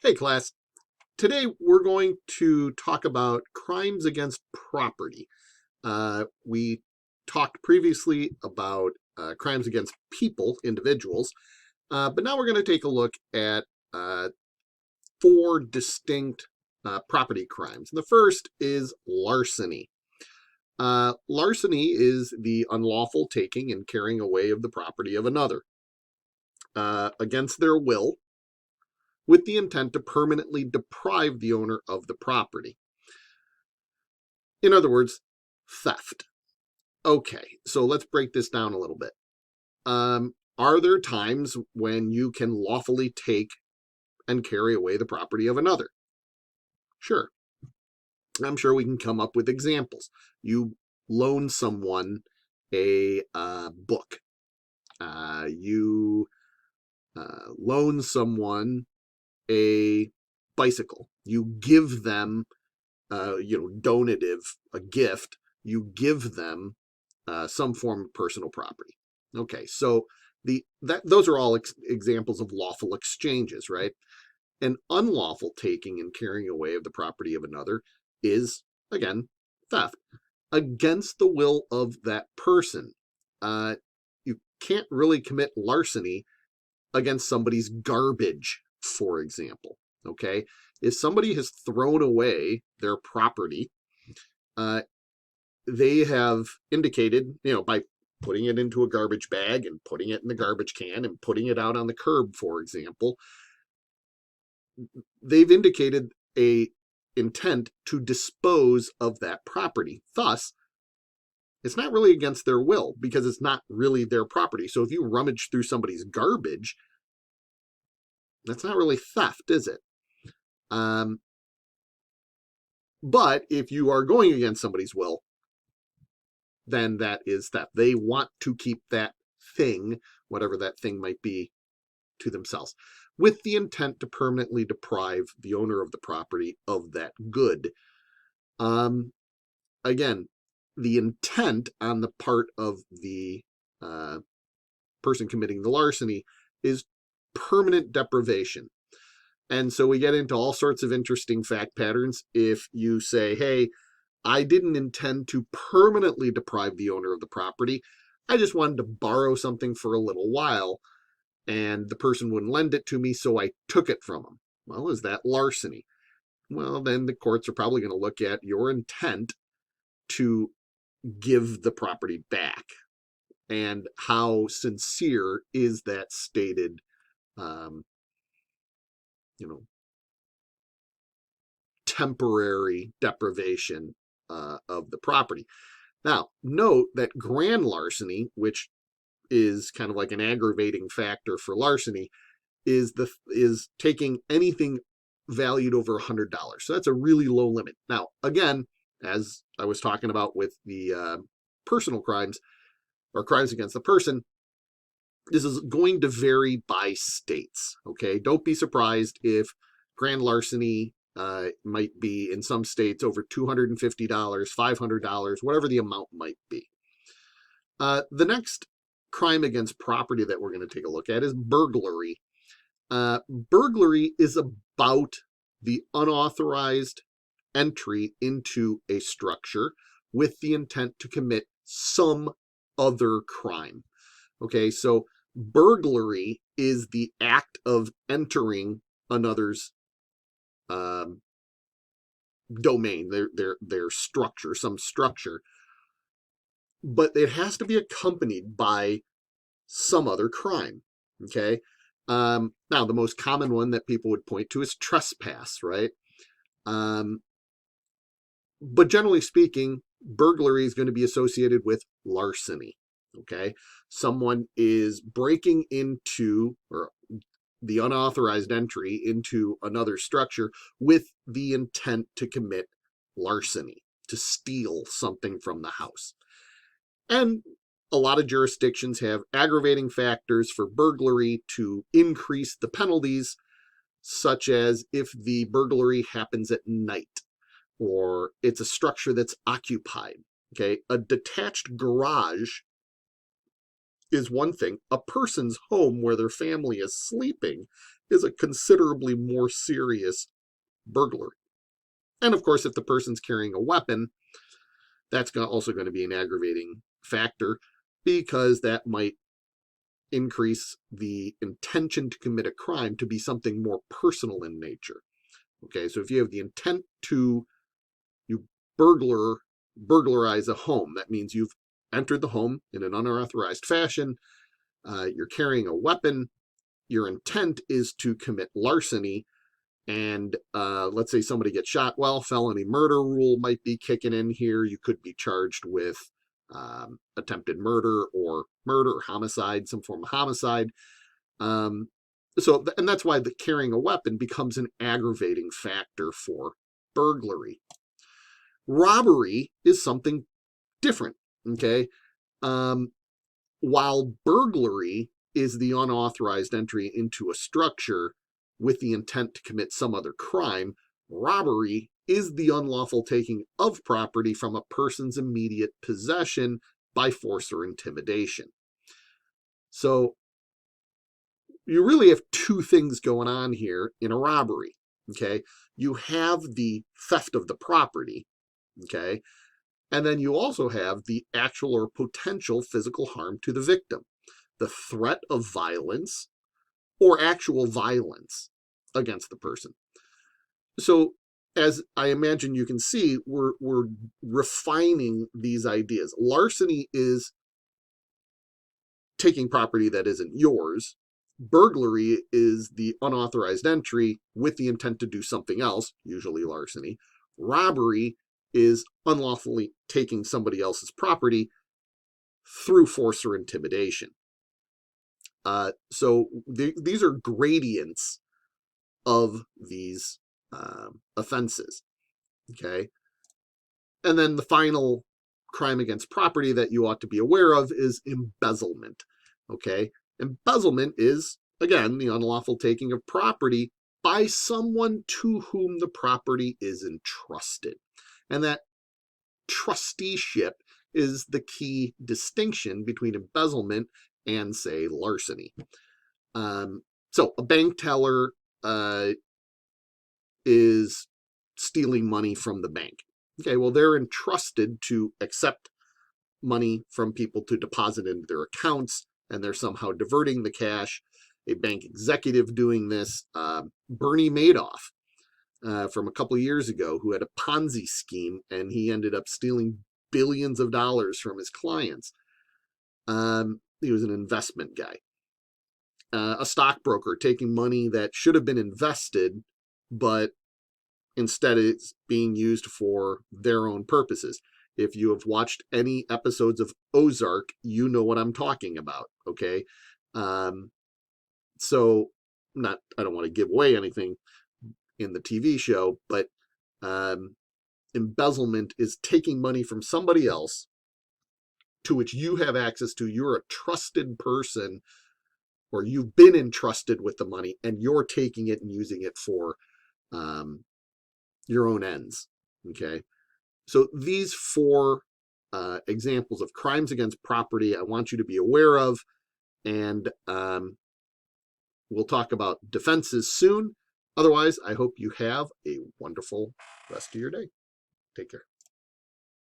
Hey class, today we're going to talk about crimes against property. We talked previously about crimes against people, individuals, but now we're going to take a look at uh, four distinct property crimes. The first is larceny. Larceny is the unlawful taking and carrying away of the property of another against their will, with the intent to permanently deprive the owner of the property. In other words, theft. Okay, so let's break this down a little bit. Are there times when you can lawfully take and carry away the property of another? Sure. I'm sure we can come up with examples. You loan someone a book. You loan someone a bicycle. You give them, donative, a gift. You give them some form of personal property. Okay, so those are all examples of lawful exchanges, right? An unlawful taking and carrying away of the property of another is, again, theft against the will of that person. You can't really commit larceny against somebody's garbage, for example. Okay, if somebody has thrown away their property, they have indicated, by putting it into a garbage bag and putting it in the garbage can and putting it out on the curb, for example, they've indicated a intent to dispose of that property. Thus, it's not really against their will because it's not really their property. So if you rummage through somebody's garbage, that's not really theft, is it? But if you are going against somebody's will, then that is theft. They want to keep that thing, whatever that thing might be, to themselves, with the intent to permanently deprive the owner of the property of that good. Again, the intent on the part of the person committing the larceny is permanent deprivation. And so we get into all sorts of interesting fact patterns. If you say, hey, I didn't intend to permanently deprive the owner of the property, I just wanted to borrow something for a little while, and the person wouldn't lend it to me, so I took it from them. Well, is that larceny? Well, then the courts are probably going to look at your intent to give the property back and how sincere is that stated, temporary deprivation of the property. Now, note that grand larceny, which is kind of like an aggravating factor for larceny, is taking anything valued over $100. So that's a really low limit. Now, again, as I was talking about with the personal crimes or crimes against the person, this is going to vary by states. Okay, don't be surprised if grand larceny might be in some states over $250, $500, whatever the amount might be. The next crime against property that we're going to take a look at is burglary. Burglary is about the unauthorized entry into a structure with the intent to commit some other crime. Okay, so burglary is the act of entering another's domain, their structure, some structure, but it has to be accompanied by some other crime. Okay, now the most common one that people would point to is trespass, right? But generally speaking, burglary is going to be associated with larceny. Okay, someone is breaking into, or the unauthorized entry into another structure with the intent to commit larceny, to steal something from the house. And a lot of jurisdictions have aggravating factors for burglary to increase the penalties, such as if the burglary happens at night or it's a structure that's occupied. Okay, a detached garage is one thing. A person's home where their family is sleeping is a considerably more serious burglary. And of course, if the person's carrying a weapon, that's also going to be an aggravating factor, because that might increase the intention to commit a crime to be something more personal in nature. Okay, so if you have the intent to burglarize a home, that means you've entered the home in an unauthorized fashion, you're carrying a weapon, your intent is to commit larceny, and let's say somebody gets shot, well, felony murder rule might be kicking in here. You could be charged with attempted murder or homicide, some form of homicide. And that's why the carrying a weapon becomes an aggravating factor for burglary. Robbery is something different, okay? While burglary is the unauthorized entry into a structure with the intent to commit some other crime, robbery is the unlawful taking of property from a person's immediate possession by force or intimidation. So you really have two things going on here in a robbery, okay? You have the theft of the property, okay? And then you also have the actual or potential physical harm to the victim, the threat of violence or actual violence against the person. So as I imagine you can see, we're refining these ideas. Larceny is taking property that isn't yours. Burglary is the unauthorized entry with the intent to do something else, usually larceny. Robbery is unlawfully taking somebody else's property through force or intimidation. So these are gradients of these offenses, okay? And then the final crime against property that you ought to be aware of is embezzlement, okay? Embezzlement is, again, the unlawful taking of property by someone to whom the property is entrusted. And that trusteeship is the key distinction between embezzlement and, say, larceny. So a bank teller is stealing money from the bank. Okay, well, they're entrusted to accept money from people to deposit into their accounts, and they're somehow diverting the cash. A bank executive doing this, Bernie Madoff, from a couple of years ago, who had a Ponzi scheme, and he ended up stealing billions of dollars from his clients. He was an investment guy. A stockbroker taking money that should have been invested, but instead it's being used for their own purposes. If you have watched any episodes of Ozark, you know what I'm talking about, okay? So I don't want to give away anything in the TV show, but embezzlement is taking money from somebody else to which you have access to. You're a trusted person, or you've been entrusted with the money, and you're taking it and using it for your own ends, okay? So these four examples of crimes against property I want you to be aware of, and we'll talk about defenses soon. Otherwise, I hope you have a wonderful rest of your day. Take care.